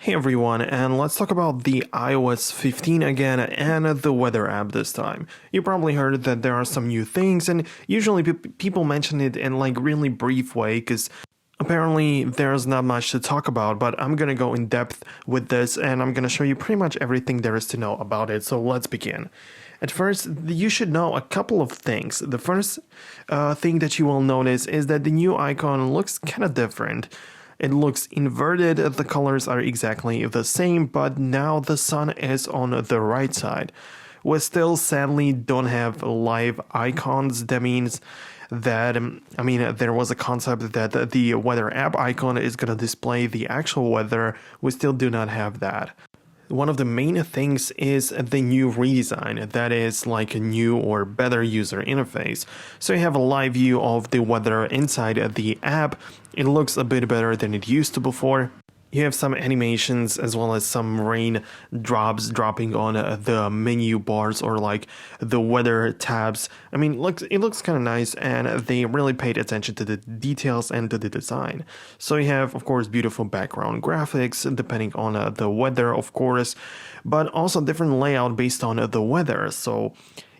Hey everyone, and let's talk about the iOS 15 again and the weather app this time. You probably heard that there are some new things, and usually people mention it in like really brief way because apparently there's not much to talk about, but I'm gonna go in depth with this and I'm gonna show you pretty much everything there is to know about it, so let's begin. At first, you should know a couple of things. The first thing that you will notice is that the new icon looks kind of different. It looks inverted, the colors are exactly the same, but now the sun is on the right side. We still sadly don't have live icons. That means that, there was a concept that the weather app icon is going to display the actual weather. We still do not have that. One of the main things is the new redesign, that is like a new or better user interface. So you have a live view of the weather inside the app. It looks a bit better than it used to before. You have some animations as well as some rain drops dropping on the menu bars or like the weather tabs. It looks kind of nice, and they really paid attention to the details and to the design. So you have, of course, beautiful background graphics depending on the weather, of course, but also different layout based on the weather. So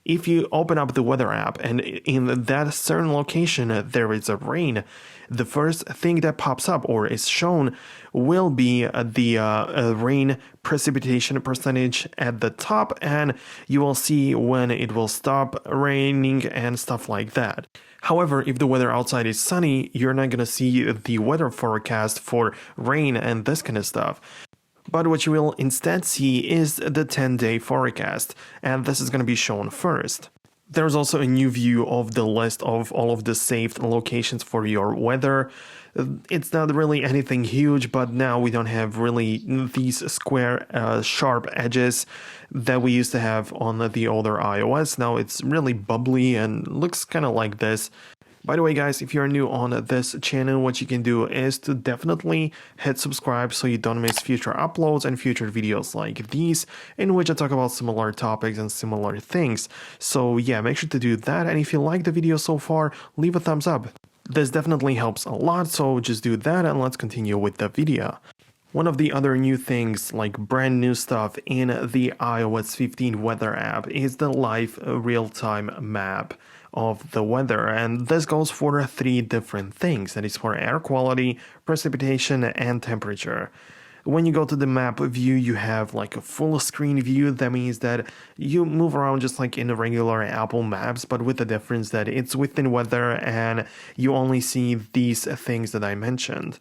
if you open up the weather app and in that certain location there is a rain, the first thing that pops up or is shown will be the rain precipitation percentage at the top, and you will see when it will stop raining and stuff like that. However, if the weather outside is sunny, you're not going to see the weather forecast for rain and this kind of stuff. But what you will instead see is the 10-day forecast, and this is going to be shown first. There's also a new view of the list of all of the saved locations for your weather. It's not really anything huge, but now we don't have really these square, sharp edges that we used to have on the older iOS. Now it's really bubbly and looks kind of like this. By the way, guys, if you're new on this channel, what you can do is to definitely hit subscribe so you don't miss future uploads and future videos like these, in which I talk about similar topics and similar things. So yeah, make sure to do that, and if you like the video so far, leave a thumbs up. This definitely helps a lot, so just do that and let's continue with the video. One of the other new things, like brand new stuff in the iOS 15 weather app, is the live real-time map of the weather, and this goes for 3 different things. That is for air quality, precipitation, and temperature. When you go to the map view, you have like a full screen view. That means that you move around just like in the regular Apple Maps, but with the difference that it's within weather and you only see these things that I mentioned.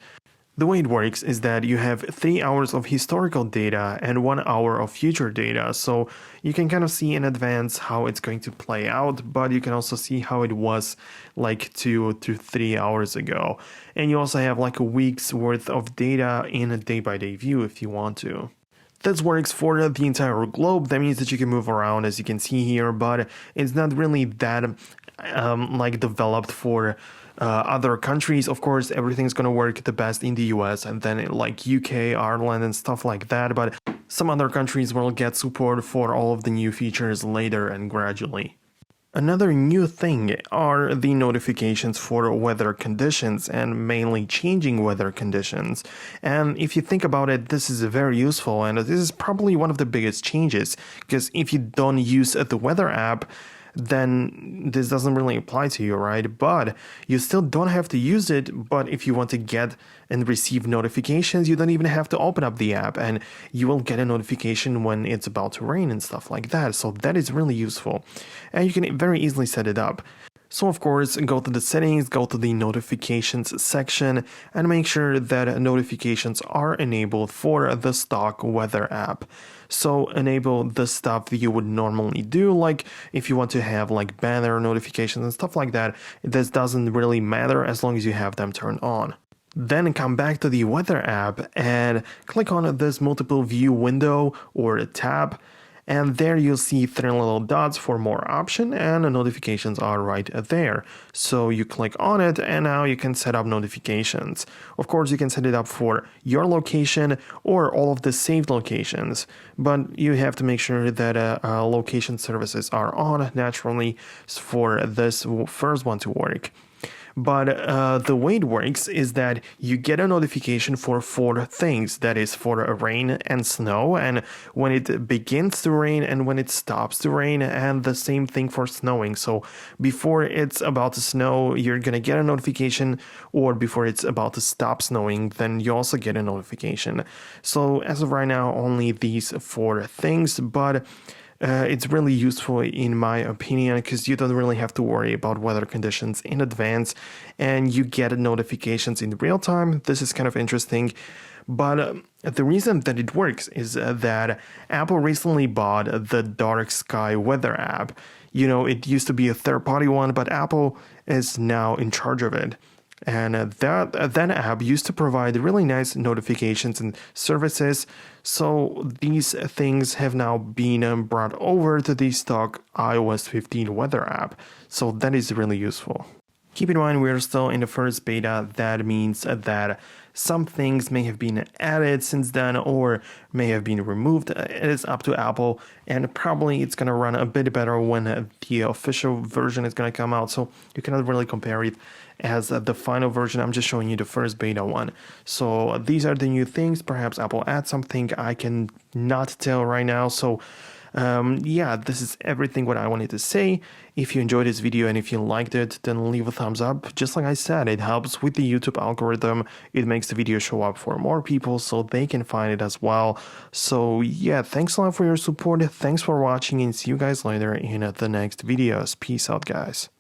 The way it works is that you have 3 hours of historical data and 1 hour of future data, so you can kind of see in advance how it's going to play out, but you can also see how it was like 2 to 3 hours ago. And you also have like a week's worth of data in a day-by-day view if you want to. This works for the entire globe. That means that you can move around, as you can see here, but it's not really that developed for other countries. Of course, everything's gonna work the best in the US and then like UK, Ireland and stuff like that, but some other countries will get support for all of the new features later and gradually. Another new thing are the notifications for weather conditions and mainly changing weather conditions. And if you think about it, this is very useful, and this is probably one of the biggest changes, because if you don't use the weather app, then this doesn't really apply to you, right? But you still don't have to use it, but if you want to get and receive notifications, you don't even have to open up the app, and you will get a notification when it's about to rain and stuff like that. So that is really useful, and you can very easily set it up. So of course, go to the settings, go to the notifications section, and make sure that notifications are enabled for the stock weather app. So enable the stuff that you would normally do, like if you want to have like banner notifications and stuff like that. This doesn't really matter as long as you have them turned on. Then come back to the weather app and click on this multiple view window or tab, and there you'll see 3 little dots for more option, and the notifications are right there. So you click on it and now you can set up notifications. Of course, you can set it up for your location or all of the saved locations, but you have to make sure that location services are on naturally for this first one to work. But the way it works is that you get a notification for four things. That is for rain and snow, and when it begins to rain and when it stops to rain, and the same thing for snowing. So before it's about to snow, you're gonna get a notification, or before it's about to stop snowing, then you also get a notification. So as of right now, only these four things, but it's really useful in my opinion because you don't really have to worry about weather conditions in advance and you get notifications in real time. This is kind of interesting. But the reason that it works is that Apple recently bought the Dark Sky Weather app. You know, it used to be a third-party one, but Apple is now in charge of it. And that app used to provide really nice notifications and services. So these things have now been brought over to the stock iOS 15 weather app. So that is really useful. Keep in mind we're still in the first beta. That means that some things may have been added since then or may have been removed. It is up to Apple, and probably it's going to run a bit better when the official version is going to come out. So you cannot really compare it as the final version. I'm just showing you the first beta one. So these are the new things. Perhaps Apple adds something I can not tell right now. So yeah, this is everything what I wanted to say. If you enjoyed this video and if you liked it, then leave a thumbs up. Just like I said, it helps with the YouTube algorithm. It makes the video show up for more people so they can find it as well. So yeah, thanks a lot for your support. Thanks for watching and see you guys later in the next videos. Peace out, guys.